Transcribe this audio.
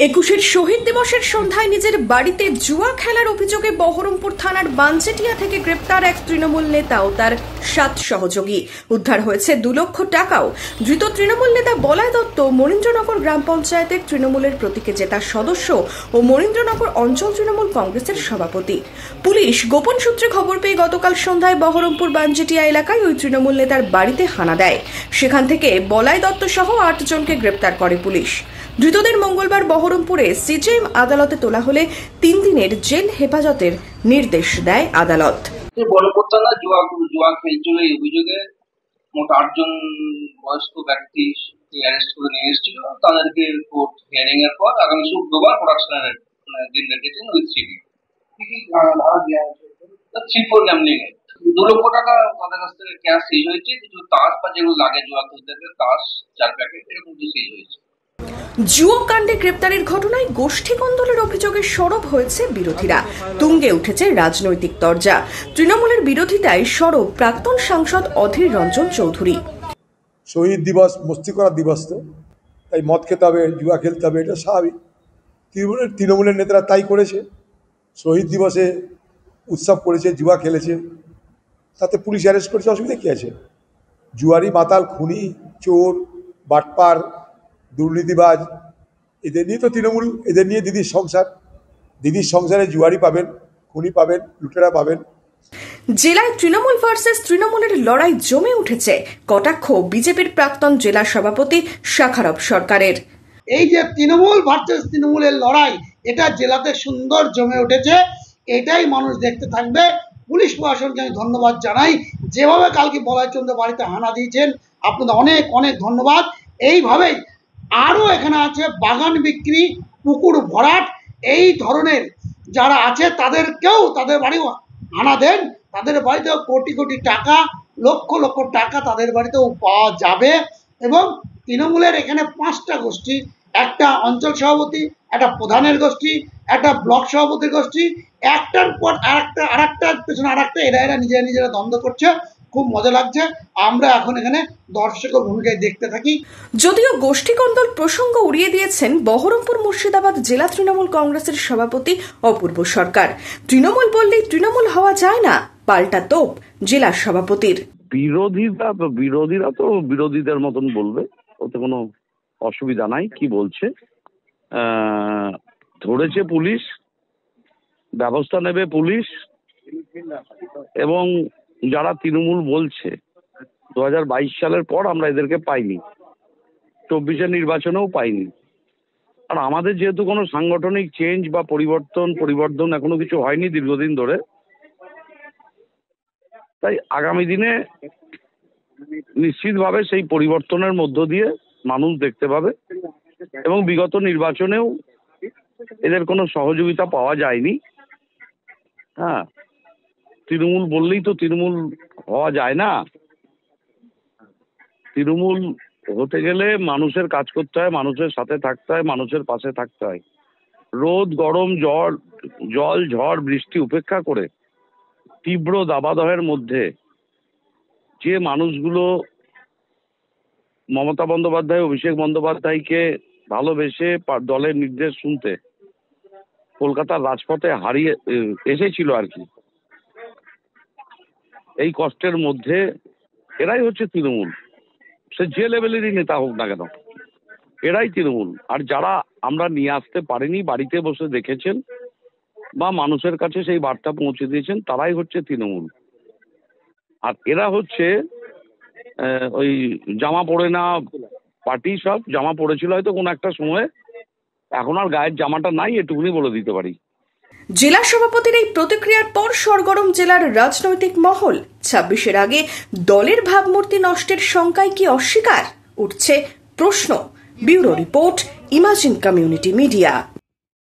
একুশের শহীদ দিবসের সন্ধ্যায় নিজের বাড়িতে জুয়া খেলার অভিযোগে বহরমপুর থানার বানচেটিয়া থেকে গ্রেপ্তার এক তৃণমূল নেতা ও তার 7 সহযোগী। উদ্ধার হয়েছে 2 লক্ষ টাকাও। ধৃত তৃণমূল নেতা বলাই দত্ত মনীন্দ্রনগর গ্রাম পঞ্চায়েতের তৃণমূলের প্রতীকে জেতা সদস্য ও মনীন্দ্রনগর অঞ্চল তৃণমূল কংগ্রেসের সভাপতি। পুলিশ গোপন সূত্রে খবর পেয়ে গতকাল সন্ধ্যায় বহরমপুর বানচেটিয়া এলাকায় ওই তৃণমূল নেতার বাড়িতে হানা দেয়। সেখান থেকে বলাই দত্ত সহ 8 জনকে গ্রেপ্তার করে পুলিশ। ধৃতদের মঙ্গলবার বহরমপুরে সিজেএম আদালতে তোলা হলে 3 দিনের জেল হেফাজতের নির্দেশ দেয় আদালত। বড়পত্তলা জুয়া খেলছিল এই অভিযোগে মোট 8 জন বয়স্ক ব্যক্তি অ্যারেস্ট করে নিয়ে এসেছিল। তাদেরকে কোর্ট হিয়ারিং এর পর আগামী শুক্রবার প্রোডাকশনের দিন রেখেছেন উইথ সিডি। থ্রি-ফোর গ্যামলিং এ 2 লক্ষ টাকা তাদের কাছ থেকে ক্যাশ সিজ হয়েছে। কিছু তাস বা যেগুলো লাগে জুয়া খেলতে তাস 4 প্যাকেট এরকম কিছু সিজ হয়েছে। জুয়া কাণ্ডে গ্রেপ্তারের ঘটনায় গোষ্ঠী কোন্দলের অভিযোগে সরব হয়েছে বিরোধীরা। তুঙ্গে উঠেছে রাজনৈতিক তরজা। তৃণমূলের বিরোধিতায় সরব প্রাক্তন সাংসদ অধীর রঞ্জন চৌধুরী। শহীদ দিবস মস্তি করার দিবস, তো তাই মদ খেতে হবে, জুয়া খেলতে হবে, এটা স্বাভাবিক। তৃণমূলের নেতারা তাই করেছে। শহীদ দিবসে উৎসব করেছে, জুয়া খেলেছে, তাতে পুলিশ অ্যারেস্ট করেছে, অসুবিধা কী আছে? জুয়ারি, মাতাল, খুনি, চোর, বাটপার, দুর্নীতিবাজ, এদের নিয়ে তো তৃণমূল, এদের নিয়ে দিদির সংসারে জুয়ারি পাবেন, খুনি পাবেন, লুটেরা পাবেন। জেলায় তৃণমূল ভার্সেস তৃণমূলের লড়াই জমে উঠেছে। কটাক্ষ বিজেপির প্রাক্তন জেলা সভাপতি শাখারব সরকারের। এই যে তৃণমূল ভার্সেস তৃণমূলের লড়াই, এটা জেলাতে সুন্দর জমে উঠেছে। এটাই মানুষ দেখতে থাকবে। পুলিশ প্রশাসনকে আমি ধন্যবাদ জানাই, যেভাবে কালকে বলাইচন্দ্র বাড়িতে হানা দিয়েছেন, আপনাদের অনেক অনেক ধন্যবাদ। এইভাবেই আরও এখানে আছে বাগান বিক্রি, পুকুর ভরাট, এই ধরনের যারা আছে তাদেরকেও তাদের বাড়িও হানা দেন। তাদের বাড়িতেও কোটি কোটি টাকা, লক্ষ লক্ষ টাকা তাদের বাড়িতেও পাওয়া যাবে। এবং তৃণমূলের এখানে 5টা গোষ্ঠী, একটা অঞ্চল সভাপতি, একটা প্রধানের গোষ্ঠী, একটা ব্লক সভাপতির গোষ্ঠী, একটার পর আরেকটার পেছনে আরেকটা, এরা নিজেরা দ্বন্দ্ব করছে। খুব মজা লাগছে। আমরা এখন এখানে দর্শকের ভূমিকায় দেখতে থাকি। যদিও গোষ্ঠী কোন্দল প্রসঙ্গ উড়িয়ে দিয়েছেন বহরমপুর মুর্শিদাবাদ জেলা তৃণমূল কংগ্রেসের সভাপতি অপূর্ব সরকার। তৃণমূল বললেই তৃণমূল হওয়া যায় না, পাল্টা তোপ জেলা সভাপতির। বিরোধীরা তো বিরোধীদের মতন বলবে, ওতে কোনো অসুবিধা নাই। কি বলছে, ধরেছে পুলিশ, ব্যবস্থা নেবে পুলিশ। এবং যারা তৃণমূল বলছে 2022 সালের পর আমরা এদেরকে পাইনি, 24-এর নির্বাচনেও পাইনি। আর আমাদের যেহেতু কোনো সাংগঠনিক চেঞ্জ বা পরিবর্তন এখনো কিছু হয়নি দীর্ঘদিন ধরে, তাই আগামী দিনে নিশ্চিতভাবে সেই পরিবর্তনের মধ্য দিয়ে মানুষ দেখতে পাবে। এবং বিগত নির্বাচনেও এদের কোনো সহযোগিতা পাওয়া যায়নি। হ্যাঁ, তৃণমূল বললেই তো তৃণমূল হওয়া যায় না। তৃণমূল হতে গেলে মানুষের কাজ করতে হয়, মানুষের সাথে থাকতে হয়, মানুষের পাশে থাকতে হয়। রোদ, গরম, জল, ঝড়, বৃষ্টি উপেক্ষা করে তীব্র দাবদাহের মধ্যে যে মানুষগুলো মমতা বন্দ্যোপাধ্যায়, অভিষেক বন্দ্যোপাধ্যায়কে ভালোবেসে দলের নির্দেশ শুনতে কলকাতার রাজপথে হারিয়ে এসেছিল আর কি, এই কষ্টের মধ্যে এরাই হচ্ছে তৃণমূল। সে যে লেভেলেরই নেতা হোক না কেন, এরাই তৃণমূল। আর যারা আমরা নিয়ে আসতে পারিনি, বাড়িতে বসে দেখেছেন বা মানুষের কাছে সেই বার্তা পৌঁছে দিয়েছেন, তারাই হচ্ছে তৃণমূল। আর এরা হচ্ছে ওই জামা পরে না পার্টি, সব জামা পড়েছিল হয়তো কোনো একটা সময়ে, এখন আর গায়ের জামাটা নাই, এটুকুনি বলে দিতে পারি। জেলা সভাপতির এই প্রতিক্রিয়ার পর সরগরম জেলার রাজনৈতিক মহল। 26-এর আগে দলের ভাবমূর্তি নষ্টের শঙ্কায় কি অস্বীকার? উঠছে প্রশ্ন। Bureau report, imagine community media.